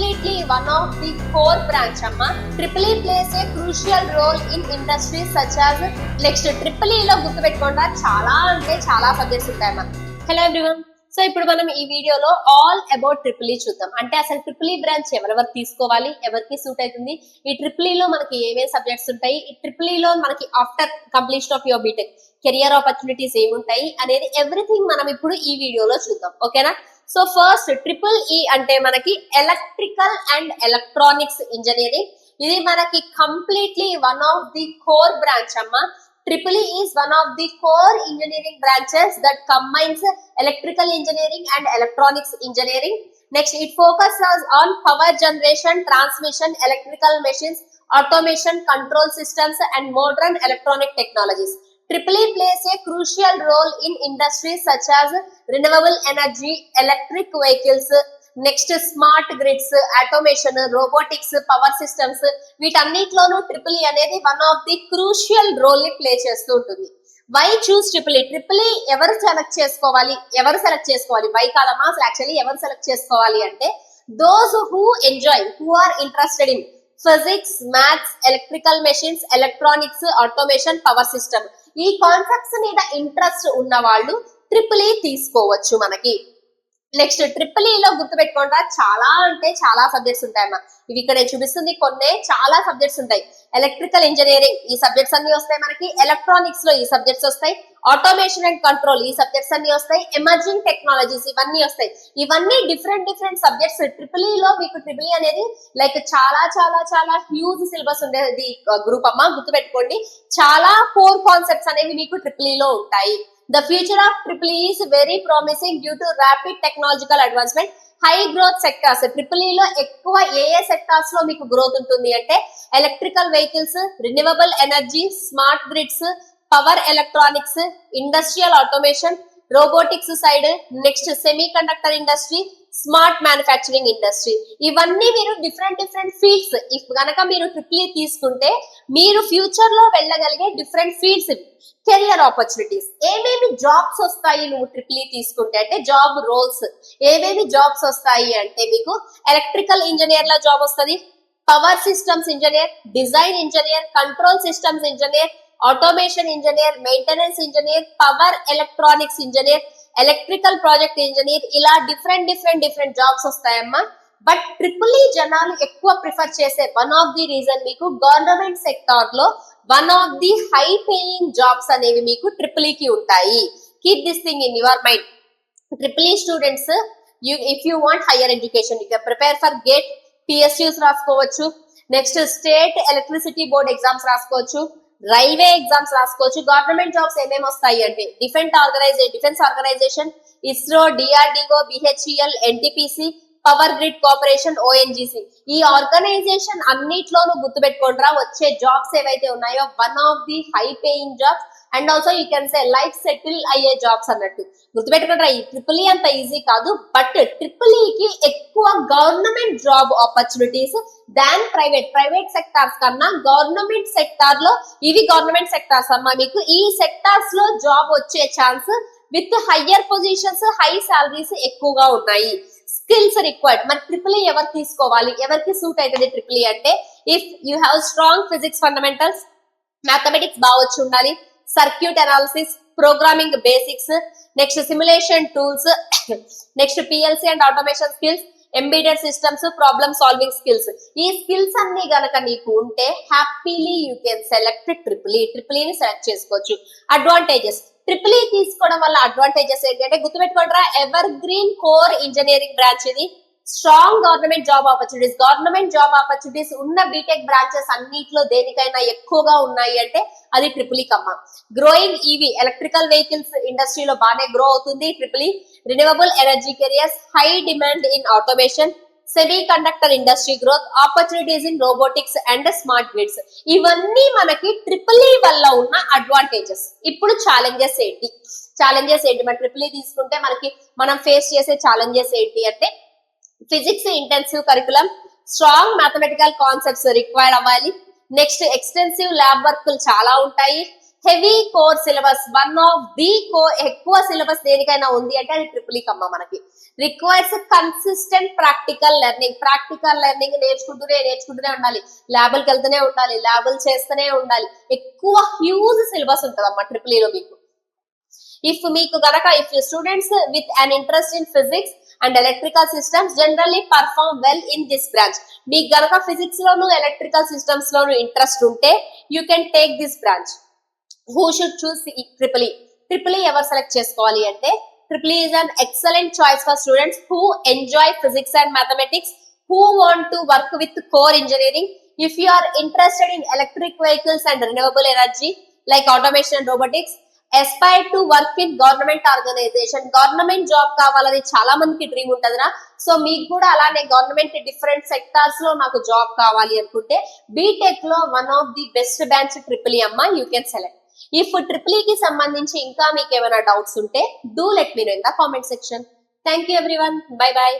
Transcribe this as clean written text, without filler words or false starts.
completely one of the core branch amma. Triple E plays a crucial role in industries such as next Triple E లో గుర్తుపెట్టుకోండి చాలా అంటే చాలా subjects ఉంటాయమ్మా. Hello everyone, so ఇప్పుడు మనం ఈ వీడియోలో ఆల్ అబౌట్ ట్రిపుల్ ఈ చూద్దాం. అంటే అసలు ట్రిపుల్ ఈ బ్రాంచ్ ఎవరెవరు తీసుకోవాలి, ఎవరికి సూట్ అవుతుంది, ఈ ట్రిపుల్ ఈ లో మనకి ఏమేమి సబ్జెక్ట్స్ ఉంటాయి, ఈ ట్రిపుల్ ఈ లో మనకి after completion of your BTech career opportunities ఏముంటాయి అనేది ఎవ్రీథింగ్ మనం ఇప్పుడు ఈ వీడియోలో చూద్దాం. ఓకేనా? సో ఫస్ట్ ట్రిపుల్ ఈ అంటే మనకి ఎలక్ట్రికల్ అండ్ ఎలక్ట్రానిక్స్ ఇంజనీరింగ్. ఇది మనకి completely one of the core branch అమ్మా. Triple E is one of the core engineering branches that combines electrical engineering and electronics engineering. Next, it focuses on power generation, transmission, electrical machines, automation, control systems, and modern electronic technologies. Triple E plays a crucial role in industries such as renewable energy, electric vehicles, next smart grids, automation, robotics, power systems, వీటన్నిటిలోనూ triple E అనేది one of the crucial role ని play చేస్తూ ఉంటుంది. Why choose triple E? Triple E ఎవరు select చేసుకోవాలి why కాదమ్మా, అసలు actually ఎవరు సెలెక్ట్ చేసుకోవాలి అంటే those who enjoy, who are interested in physics, maths, electrical machines, electronics, automation, power system, ఈ కాన్సెప్ట్స్ మీద ఇంట్రెస్ట్ ఉన్న వాళ్ళు ట్రిపుల్ ఈ తీసుకోవచ్చు మనకి. నెక్స్ట్ ట్రిపుల్ ఈ లో గుర్తుపెట్టుకోండి చాలా అంటే చాలా సబ్జెక్ట్స్ ఉంటాయమ్మా. ఇవి ఇక్కడ చూపిస్తుంది కొన్ని, చాలా సబ్జెక్ట్స్ ఉంటాయి. ఎలక్ట్రికల్ ఇంజనీరింగ్ ఈ సబ్జెక్ట్స్ అన్ని వస్తాయి మనకి, ఎలక్ట్రానిక్స్ లో ఈ సబ్జెక్ట్స్ వస్తాయి, ఆటోమేషన్ అండ్ కంట్రోల్ ఈ సబ్జెక్ట్స్ అన్ని వస్తాయి, ఎమర్జింగ్ టెక్నాలజీస్ ఇవన్నీ వస్తాయి. ఇవన్నీ డిఫరెంట్ సబ్జెక్ట్స్. ట్రిపుల్ ఈ లో మీకు ట్రిపుల్ ఈ అనేది లైక్ చాలా చాలా చాలా హ్యూజ్ సిలబస్ ఉండేది గ్రూప్ అమ్మా. గుర్తుపెట్టుకోండి, చాలా కోర్ కాన్సెప్ట్స్ అనేవి మీకు ట్రిపుల్ ఈ లో ఉంటాయి. The future of Triple E is very promising due to rapid technological advancement, high growth sectors. Triple E లో ఎక్కువ ఏ సెక్టార్స్ లో మీకు గ్రోత్ ఉంటుంది అంటే electrical vehicles, renewable energy, smart grids, power electronics, industrial automation, robotics side, next semi conductor industry, smart manufacturing industry. ఇవన్నీ మీరు different fields. If గనక మీరు ట్రిపుల్ ఈ తీసుకుంటే మీరు ఫ్యూచర్ లో వెళ్ళగలిగే డిఫరెంట్ ఫీల్డ్స్. కెరియర్ ఆపర్చునిటీస్, ఏమేమి జాబ్స్ వస్తాయి నువ్వు ట్రిపుల్ ఈ తీసుకుంటే అంటే జాబ్ రోల్స్, ఏమేమి జాబ్స్ వస్తాయి అంటే మీకు ఎలక్ట్రికల్ ఇంజనీర్ ల జాబ్ వస్తుంది, power systems engineer, design engineer, control systems engineer, automation engineer, maintenance engineer, power electronics engineer, electrical project engineer, ఇలా డిఫరెంట్ జాబ్స్ వస్తాయమ్మా. బట్ ట్రిపుల్ ఈ జనాలు ఎక్కువ ప్రిఫర్ చేసే వన్ ఆఫ్ ది రీజన్ మీకు government sector లో one of the high paying jobs అనేవి మీకు triple E కి ఉంటాయి. Keep this thing in your mind. Triple E students if you want hire education, you can prepare for GATE, PSUs రాసుకోవచ్చు, next state electricity board exams రాసుకోవచ్చు, railway exams రాసుకోవచ్చు. Government jobs ఏమేమి వస్తాయి అంటే defence organisation, ISRO, DRDO, BHEL, NTPC, power grid corporation, ONGC, ఈ organisation అన్నిట్లోనూ గుర్తుపెట్టుకోండిరా వచ్చే జాబ్స్ ఏవైతే ఉన్నాయో one of the high paying jobs and also you can say life settle అయ్యే జాబ్స్ అన్నట్టు. గుర్తుపెట్టుకుంటారా, ఈ ట్రిపుల్ ఈ అంత ఈజీ కాదు, బట్ ట్రిపుల్ ఈ కి ఎక్కువ గవర్నమెంట్ జాబ్ ఆపర్చునిటీస్ దాన్ ప్రైవేట్ సెక్టార్స్ కన్నా గవర్నమెంట్ సెక్టార్ లో, ఇవి గవర్నమెంట్ సెక్టార్స్ అమ్మా, మీకు ఈ సెక్టార్స్ లో జాబ్ వచ్చే chance with higher positions, high salaries ఎక్కువగా ఉన్నాయి. Skills required. మరి ట్రిపుల్ ఈ ఎవరు తీసుకోవాలి, ఎవరికి సూట్ అవుతుంది ట్రిపుల్ ఈ అంటే if you have strong physics fundamentals, mathematics బాగా వచ్చి ఉండాలి, circuit analysis, programming basics, next simulation tools, next PLC and automation skills, embedded systems, problem solving skills. ఈ స్కిల్స్ అన్ని గనక నీకు ఉంటే happily you can select triple ని సెలెక్ట్ చేసుకోవచ్చు. అడ్వాంటేజెస్, ట్రిపుల్ ఈ తీసుకోవడం వల్ల అడ్వాంటేజెస్ ఏంటంటే గుర్తుపెట్టుకోండిరా, evergreen core engineering branch ఇది. స్ట్రాంగ్ గవర్నమెంట్ జాబ్ ఆపర్చునిటీస్ ఉన్న బీటెక్ బ్రాంచెస్ అన్నిట్లో దేనికైనా ఎక్కువగా ఉన్నాయి అంటే అది ట్రిపుల్ ఈ కమ్మ. గ్రోయింగ్ ఈవీ ఎలక్ట్రికల్ వెహికల్స్ ఇండస్ట్రీలో బాగానే గ్రో అవుతుంది ట్రిపుల్ ఈ. Renewable energy careers, high demand in automation, semi conductor industry growth, opportunities in robotics and smart grids. ఇవన్నీ మనకి ట్రిపుల్ ఈ వల్ల ఉన్న అడ్వాంటేజెస్. ఇప్పుడు ఛాలెంజెస్ ఏంటి? మన ట్రిపుల్ ఈ తీసుకుంటే మనం ఫేస్ చేసే ఛాలెంజెస్ ఏంటి అంటే physics intensive curriculum, strong mathematical concepts require అవ్వాలి, నెక్స్ట్ ఎక్స్టెన్సివ్ ల్యాబ్ వర్క్లు చాలా ఉంటాయి, heavy core syllabus, one of the ఎక్కువ సిలబస్ దేనికైనా ఉంది అంటే అది ట్రిపుల్ ఈ కమ్మ మనకి. రిక్వైర్స్ కన్సిస్టెంట్ ప్రాక్టికల్ లెర్నింగ్ నేర్చుకుంటూనే ఉండాలి, ల్యాబులకి వెళ్తూనే ఉండాలి, ల్యాబులు చేస్తూనే ఉండాలి. ఎక్కువ హ్యూజ్ సిలబస్ ఉంటదమ్మా ట్రిపుల్ లో మీకు. If students with an interest in physics and electrical systems generally perform well in this branch. మీకు గనక ఫిజిక్స్ లోను ఎలక్ట్రికల్ సిస్టమ్స్ లోను ఇంట్రెస్ట్ ఉంటే you can take this branch. Who should choose triple E ఎవరు select చేసుకోవాలి అంటే, triple E is an excellent choice for students who enjoy physics and mathematics, who want to work with core engineering. If you are interested in electric vehicles and renewable energy like automation and robotics, aspire to work in government organization. Government job కావాలని చాలా మందికి dream ఉంటదిరా. So మీకు కూడా అలానే government different sectors లో నాకు job కావాలి అనుకుంటే బీటెక్ లో one of the best branch triple E అమ్మ, you can select. If triple E కి సంబంధించి ఇంకా మీకు ఏమైనా డౌట్స్ ఉంటే do let me know in the comment section. Thank you everyone, bye by.